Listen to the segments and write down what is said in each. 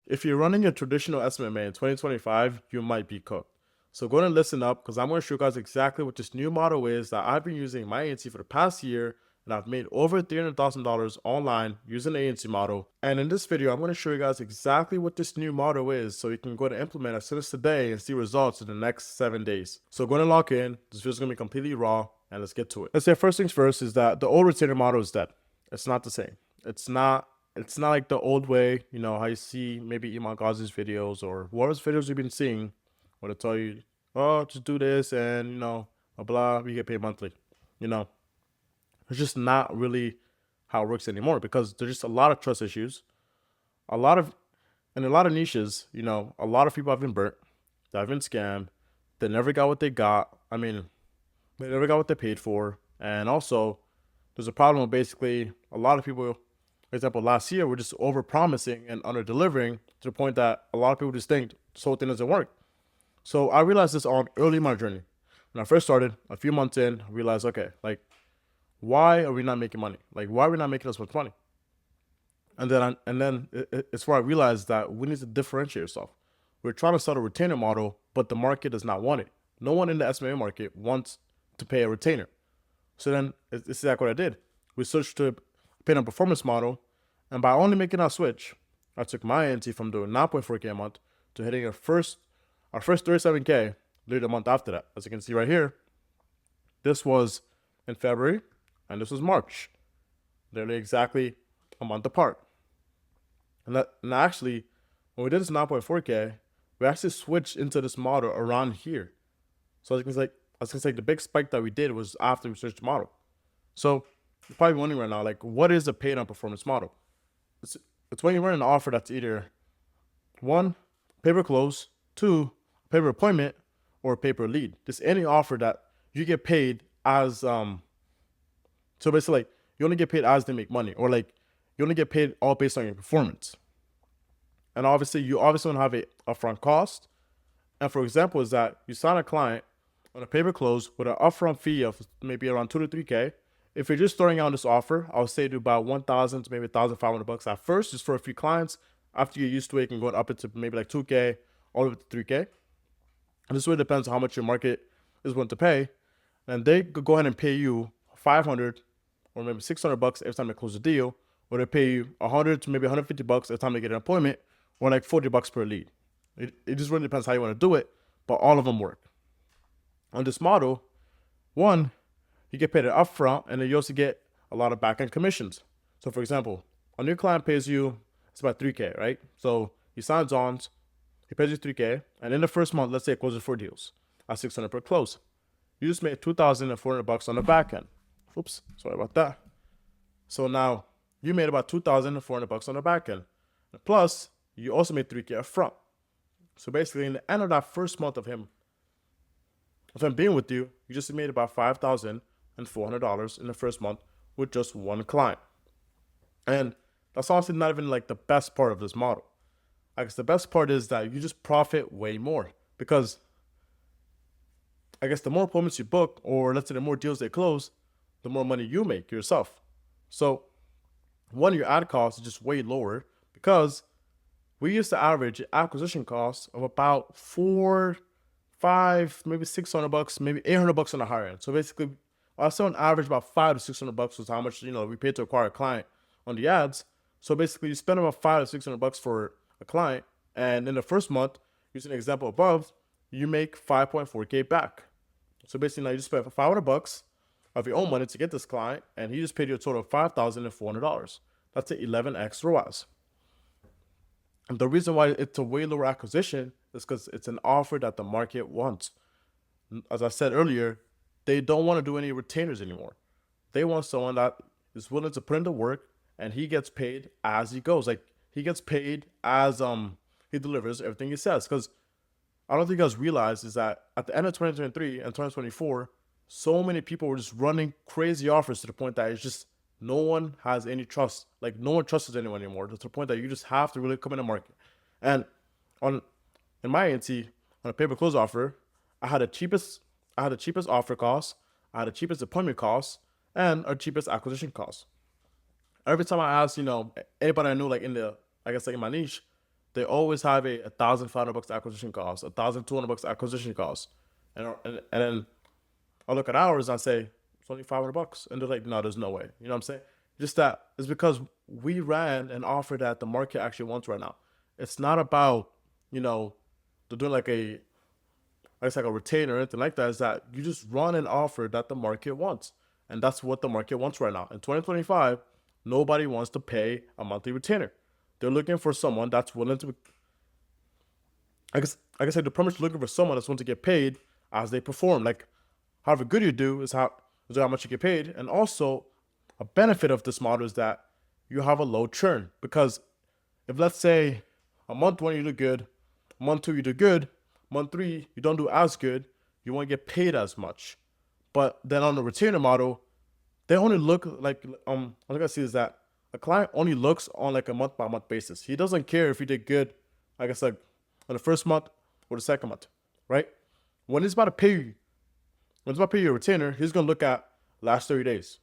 If you're running a traditional SMMA in 2025, you might be cooked. So go ahead and listen up because I'm going to show you guys exactly what this new model is that I've been using my ANC for the past year, and I've made over $300,000 online using the ANC model. And in this video, I'm going to show you guys exactly what this new model is so you can go to implement as soon as today and see results in the next 7 days. So go ahead and lock in. This video is going to be completely raw and let's get to it. Let's say first things first is that the old retainer model is dead. It's not the same. It's not like the old way, how you see maybe Iman Ghazi's videos or whatever's videos you've been seeing, where they tell you, oh, just do this and, blah, blah, you get paid monthly. It's just not really how it works anymore because there's just a lot of trust issues. In a lot of niches, a lot of people have been burnt, they've been scammed, they never got what they got. They never got what they paid for. And also, there's a problem with basically a lot of people. For example, last year, we're just over promising and under delivering to the point that a lot of people just think this whole thing doesn't work. So I realized this on early in my journey. When I first started, a few months in, I realized, okay, why are we not making money? Why are we not making as much money? And then it's where I realized that we need to differentiate yourself. We're trying to start a retainer model, but the market does not want it. No one in the SMMA market wants to pay a retainer. So then it's exactly what I did. We switched to a pay on performance model, and by only making that switch, I took my ANC from doing 9.4K a month to hitting our first 37K literally a month after that. As you can see right here, this was in February and this was March, literally exactly a month apart. And actually, when we did this 9.4K, we actually switched into this model around here. So as you can see, the big spike that we did was after we switched the model. So you're probably wondering right now, what is a paid on performance model? It's when you run an offer that's either one, paper close, two, paper appointment, or paper lead. Just any offer that you get paid as so basically you only get paid as they make money, or you only get paid all based on your performance. And obviously you want to have a upfront cost. And for example, is that you sign a client on a paper close with an upfront fee of maybe around 2 to 3K. If you're just starting out this offer, I would say do about 1,000 to maybe 1,500 bucks at first, just for a few clients. After you're used to it, you can go up into maybe 2K, all the way to 3K. And this really depends on how much your market is willing to pay. And they could go ahead and pay you 500 or maybe 600 bucks every time they close a deal, or they pay you 100 to maybe 150 bucks every time they get an appointment, or 40 bucks per lead. It just really depends how you want to do it, but all of them work. On this model, one, you get paid it upfront, and then you also get a lot of back-end commissions. So for example, a new client pays you, it's about 3K, right? So he signs on, he pays you 3K, and in the first month, let's say it closes 4 deals at 600 per close. You just made 2,400 bucks on the back end. Oops, sorry about that. So now you made about 2,400 bucks on the back end. Plus, you also made 3K up front. So basically, in the end of that first month of him being with you, you just made about $5,400 in the first month with just one client. And that's honestly not even the best part of this model. I guess the best part is that you just profit way more because I guess the more appointments you book, or let's say the more deals they close, the more money you make yourself. So one, your ad cost is just way lower because we used to average acquisition costs of about 4, 5, maybe 600 bucks, maybe 800 bucks on the higher end. So basically, I saw on average about 5 to 600 bucks was how much we paid to acquire a client on the ads. So basically, you spend about 5 to 600 bucks for a client, and in the first month, using the example above, you make 5.4K back. So basically, now you just spent 500 bucks of your own money to get this client, and he just paid you a total of $5,400. That's an 11x ROAS. And the reason why it's a way lower acquisition is because it's an offer that the market wants. As I said earlier, they don't want to do any retainers anymore. They want someone that is willing to put in the work, and he gets paid as he goes. He gets paid as he delivers everything he says. Because I don't think you guys realize is that at the end of 2023 and 2024, so many people were just running crazy offers to the point that it's just no one has any trust. No one trusts anyone anymore, to the point that you just have to really come in the market. And in my ANC, on a pay per close offer, I had the cheapest offer cost, I had the cheapest appointment cost, and our cheapest acquisition cost. Every time I asked, anybody I knew in the, I guess in my niche, they always have a $1,500 acquisition cost, $1,200 acquisition cost, and then I look at ours and I say it's only $500, and they're like, no, there's no way. You know what I'm saying? Just that it's because we ran an offer that the market actually wants right now. It's not about, you know, they're doing like a, I guess like a retainer or anything like that. Is that you just run an offer that the market wants, and that's what the market wants right now. In 2025, nobody wants to pay a monthly retainer. They're looking for someone that's willing to, like I said, they're pretty much looking for someone that's willing to get paid as they perform. Like, however good you do is how much you get paid. And also, a benefit of this model is that you have a low churn, because if, let's say, a month one you do good, month two you do good, month three you don't do as good, you won't get paid as much. But then on the retainer model, they only look like what I gotta see is that a client only looks on like a month by month basis. He doesn't care if he did good, like I said, on the first month or the second month, right? When he's about to pay you, when he's about to pay you a retainer, he's gonna look at last 30 days.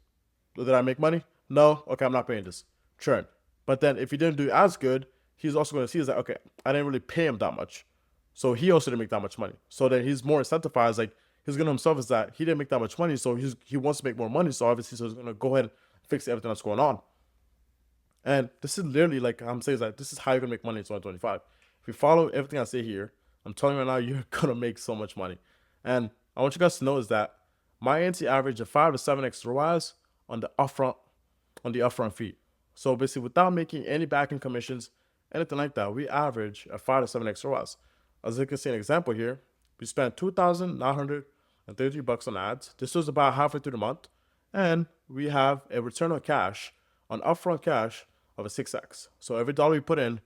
Did I make money? No. Okay, I'm not paying this. Churn. But then if he didn't do as good, he's also gonna see is that, okay, I didn't really pay him that much, so he also didn't make that much money. So then he's more incentivized. Like, he's gonna himself is that he didn't make that much money, so he wants to make more money. So obviously, so he's gonna go ahead and fix everything that's going on. And this is literally, like I'm saying, is that this is how you're gonna make money in 2025. If you follow everything I say here, I'm telling you right now, you're gonna make so much money. And I want you guys to know is that my NT average of 5 to 7x ROAS on the upfront fee. So basically, without making any backing commissions, anything like that, we average a 5 to 7x ROAS. As you can see an example here, we spent $2,933 on ads. This was about halfway through the month, and we have a return on cash, on upfront cash, of a 6x. So every dollar we put in,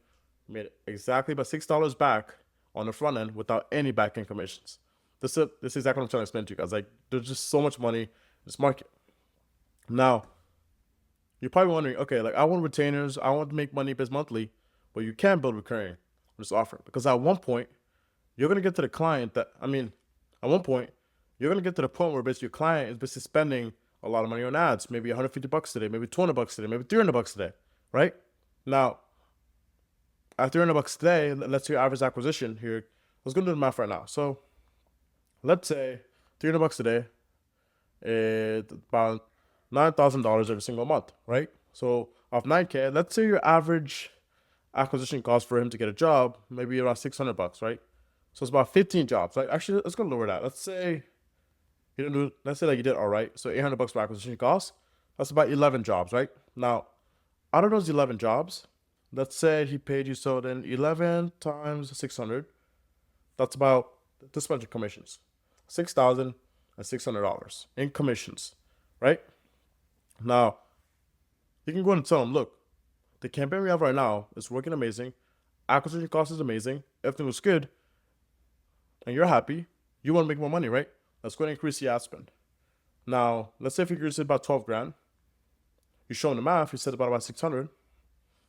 we made exactly about $6 back on the front end without any back end commissions. This is exactly what I'm trying to explain to you guys. Like, there's just so much money in this market. Now, you're probably wondering, okay, like, I want retainers, I want to make money based monthly, but you can't build recurring with this offer, because at one point, you're gonna get to the client that, at one point, you're gonna get to the point where basically your client is basically spending a lot of money on ads, maybe $150 today, maybe $200 today, maybe $300 today, right? Now, at $300 today, let's say your average acquisition here, let's go do the math right now. So let's say $300 a day is about $9,000 every single month, right? So off 9K, let's say your average acquisition cost for him to get a job, maybe around $600, right? So it's about 15 jobs. Like, actually, let's go lower that. Let's say you didn't do, let's say like you did all right. So $800 for acquisition costs. That's about 11 jobs, right? Now, out of those 11 jobs, let's say he paid you, so then 11 times 600, that's about this bunch of commissions, $6,600 in commissions, right? Now, you can go and tell him, look, the campaign we have right now is working amazing. Acquisition cost is amazing. Everything was good. And you're happy. You want to make more money, right? Let's go and increase the ad spend. Now, let's say if you increase it about 12 grand, you show him the math, you said about 600.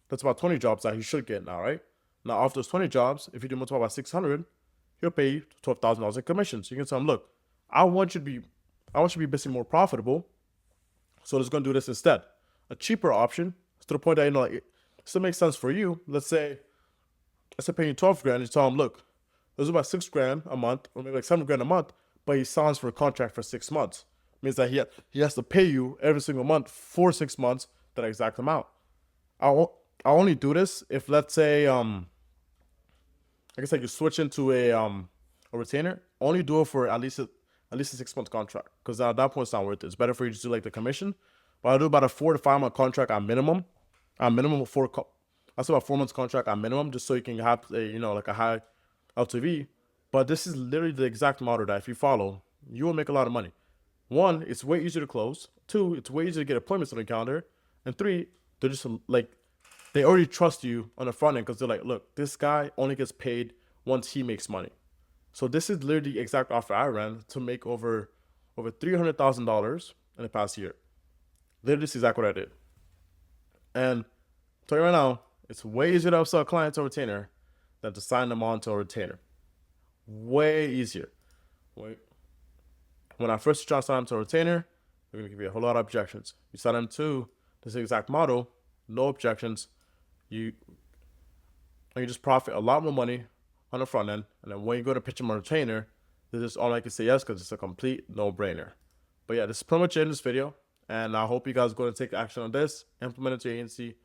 That's about 20 jobs that he should get now, right? Now, after those 20 jobs, if you do multiply by 600, he'll pay you $12,000 in commissions. You can tell him, look, I want you to be basically more profitable, so let's go and do this instead. A cheaper option, to the point that, you know, like, it still makes sense for you. Let's say paying you 12 grand, you tell him, look, there's about 6 grand a month, or maybe like 7 grand a month, but he signs for a contract for 6 months. It means that he has to pay you every single month for 6 months that exact amount. I only do this if, let's say, I guess like you switch into a retainer. Only do it for at least a 6 month contract, because at that point it's not worth it. It's better for you to do like the commission. But I do about a 4 to 5 month contract at minimum. That's about 4 months contract at minimum, just so you can have a, like a high LTV. But this is literally the exact model that if you follow, you will make a lot of money. 1, it's way easier to close. 2, it's way easier to get appointments on the calendar. And 3, they're just like, they already trust you on the front end, because they're like, look, this guy only gets paid once he makes money. So this is literally the exact offer I ran to make over $300,000 in the past year. Literally, this is exactly what I did. And I'll tell you right now, it's way easier to upsell a client to a retainer than to sign them on to a retainer. Way easier. When I first try to sign them to a retainer, they're going to give you a whole lot of objections. You sign them to this exact model, no objections. You and you just profit a lot more money on the front end. And then when you go to pitch them on a retainer, this is all I can say yes, because it's a complete no-brainer. But yeah, this is pretty much it in this video. And I hope you guys go and take action on this, implement it to your agency,